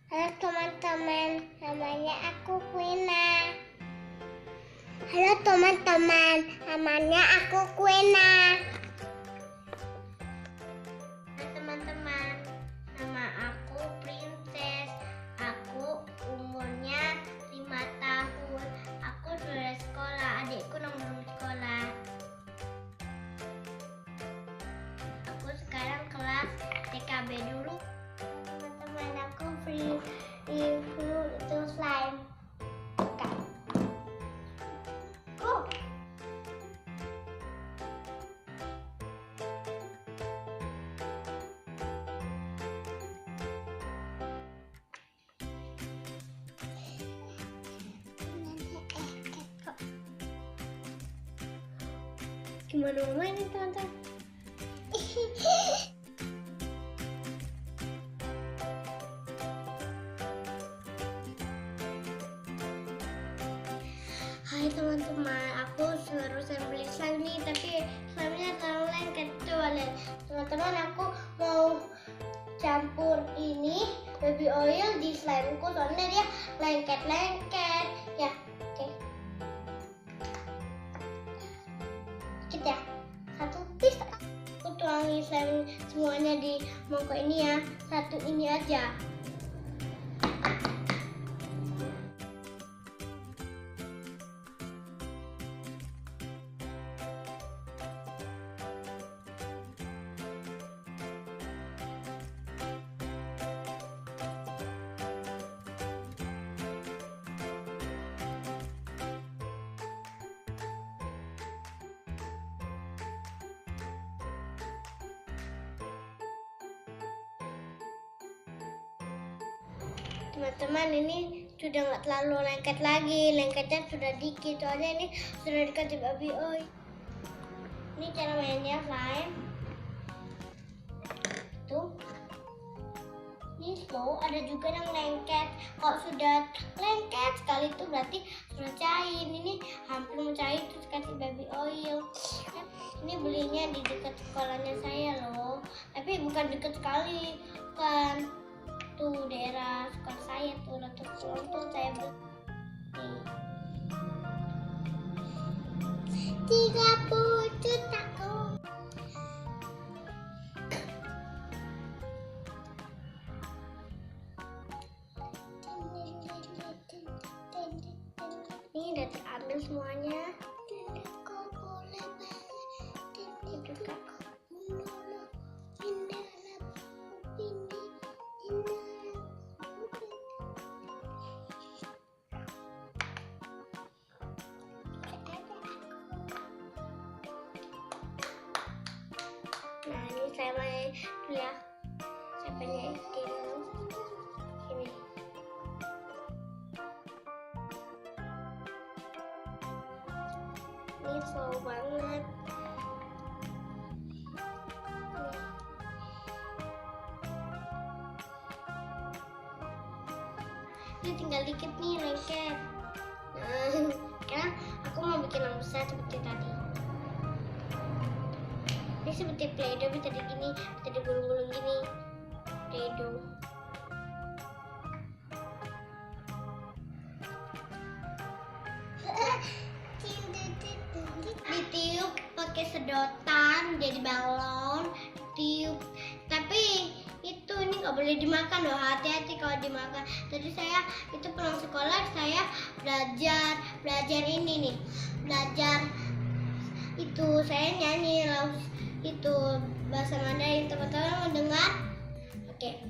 Halo teman-teman, namanya aku Quina. Halo teman-teman, namanya aku Quina. Halo teman-teman, nama aku Princess. Aku umurnya 5 tahun. Aku sudah sekolah, adikku belum sekolah. Aku sekarang kelas TKB dulu. Teman-teman, aku review itu slime. Go. Gimana mau main nih teman-teman? Hai teman-teman, aku barusan beli slime nih, tapi slime-nya terlalu lengket tuh. Teman-teman, aku mau campur ini baby oil di slime-ku soalnya dia lengket-lengket. Ya, oke. Dikit ya, satu piece. Aku tuangin slime semuanya di mangkok ini ya, satu ini aja. Teman-teman, ini sudah nggak terlalu lengket lagi, lengketnya sudah dikit, soalnya ini sudah dikasih baby oil. Ini cara mainnya slime. Tuh, ini slow, ada juga yang lengket. Kalau sudah lengket sekali itu berarti sudah cair. Ini hampir mau cair, terus kasih baby oil. Ini belinya di dekat sekolahnya saya loh, tapi bukan dekat sekali, kan? Tuh daerah sekolah saya tuh, terus saya beli 30 juta. Ini udah terambil semuanya. Nah, ini saya main dulu ya. Saya pengen dulu. Sini. Ini slow banget. Ini tinggal dikit nih lengket. Nah, sekarang aku mau bikin yang besar seperti tadi. Ini seperti play-doh, tadi gini, tadi gulung-gulung gini. Play-doh. Ditiup pakai sedotan jadi balon, ditiup. Tapi itu ini nggak boleh dimakan loh, hati-hati kalau dimakan. Tadi saya itu pulang sekolah, saya belajar ini nih, belajar itu saya nyanyi itu bahasa Mandarin. Teman-teman mau dengar? Oke.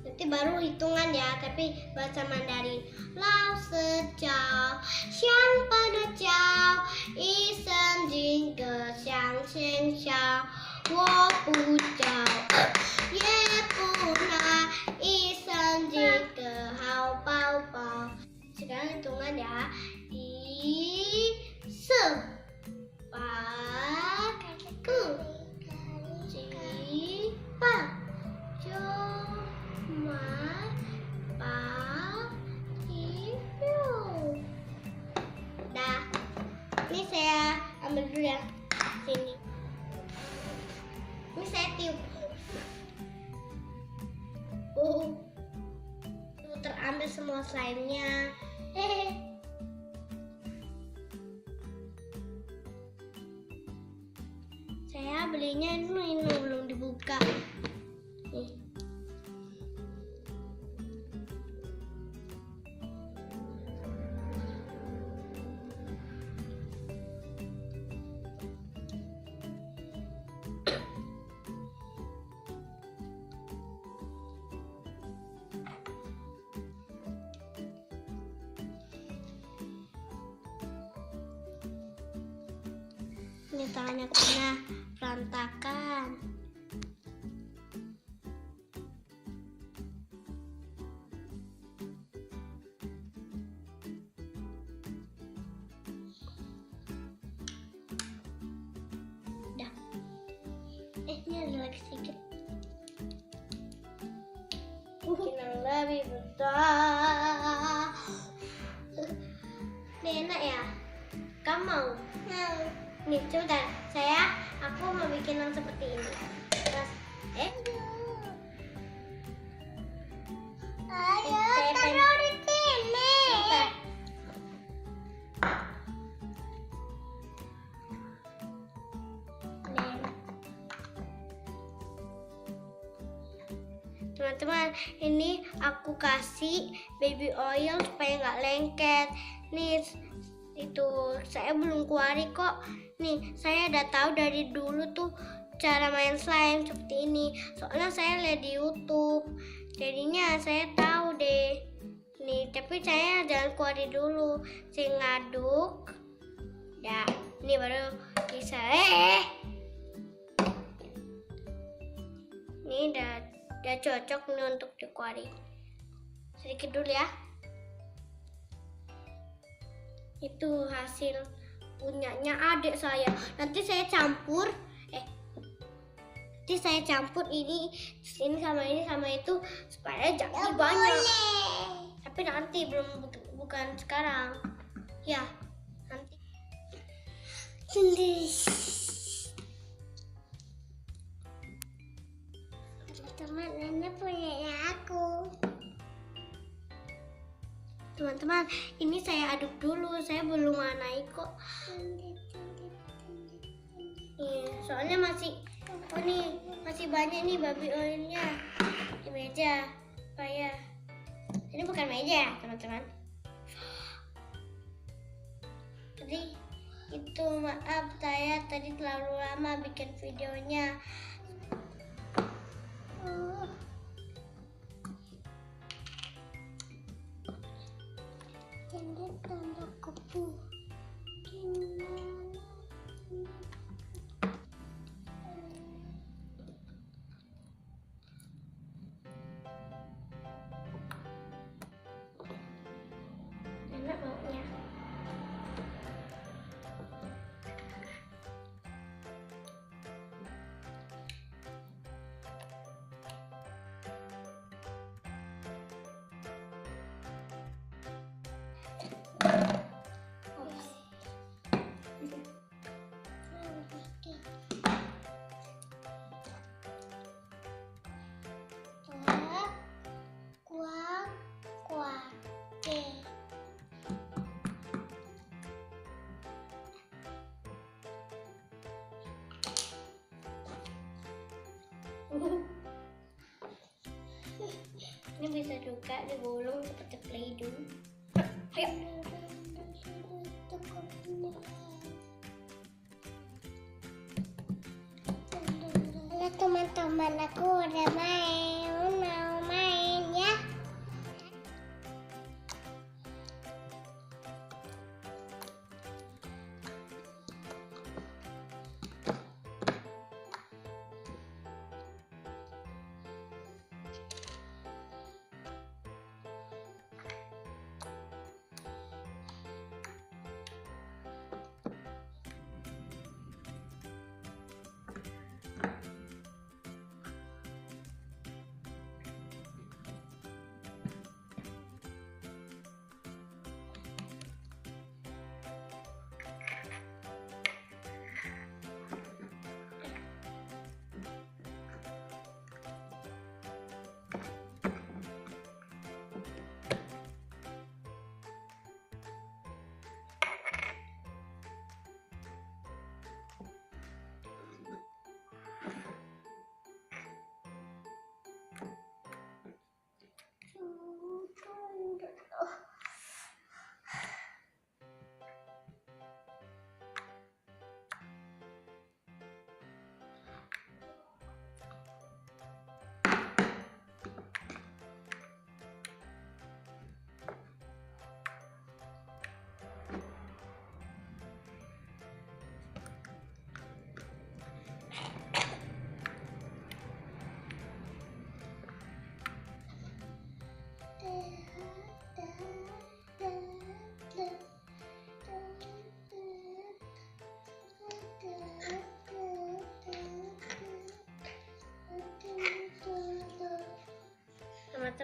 Nanti baru hitungan ya, tapi bahasa Mandarin. Lao se jiao, xiang pada jiao, yi shen jing ge xiang xiang xiao, wo bu jiao, ye bu na, yi shen jing ge hao bao bao. Sekarang hitungan ya. Yi se ba ge ji ba jo ma ba ti yu. Dah. Ini saya ambil dulu ya. Sini. Ini saya tiup. ambil semua slime-nya. Saya belinya ini belum dibuka. Nih. Ini tangannya kena berantakan. Udah. Ini ada lagi sedikit. Mungkin yang lebih besar. Ini enak ya? Kamu mau? Mau. Nih, coba aku mau bikin yang seperti ini. Terus, ayo, taruh di sini. Teman-teman, ini aku kasih baby oil supaya nggak lengket. Nih, itu saya belum kuari kok. Nih, saya udah tahu dari dulu tuh cara main slime seperti ini. Soalnya saya lihat di YouTube. Jadinya saya tahu deh. Nih, tapi saya jangan kuari dulu. Saya ngaduk. Ya, ini baru bisa. Ini udah cocok nih untuk dikuari. Sedikit dulu ya. Itu hasil punyanya adik saya. Nanti saya campur ini sama itu supaya jadi banyak. Tapi nanti bukan sekarang. Ya, nanti. Teman-teman, ini punyanya aku. Teman-teman, ini saya aduk dulu. Saya belum manai kok. Soalnya masih banyak nih baby oilnya di meja. Supaya ini bukan meja, teman-teman. Jadi itu maaf saya tadi terlalu lama bikin videonya. Tanda kupu. Enak baunya. Ini bisa juga digulung seperti Play-Doh. Ayo. Halo teman-teman, aku udah mau main ya.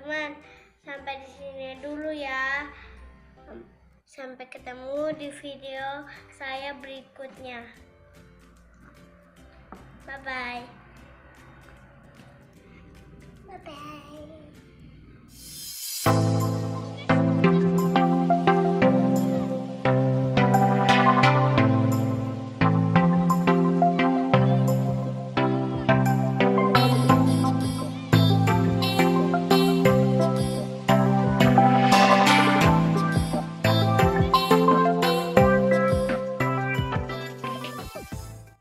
teman-teman, sampai di sini dulu ya. Sampai ketemu di video saya berikutnya. Bye bye. Bye bye.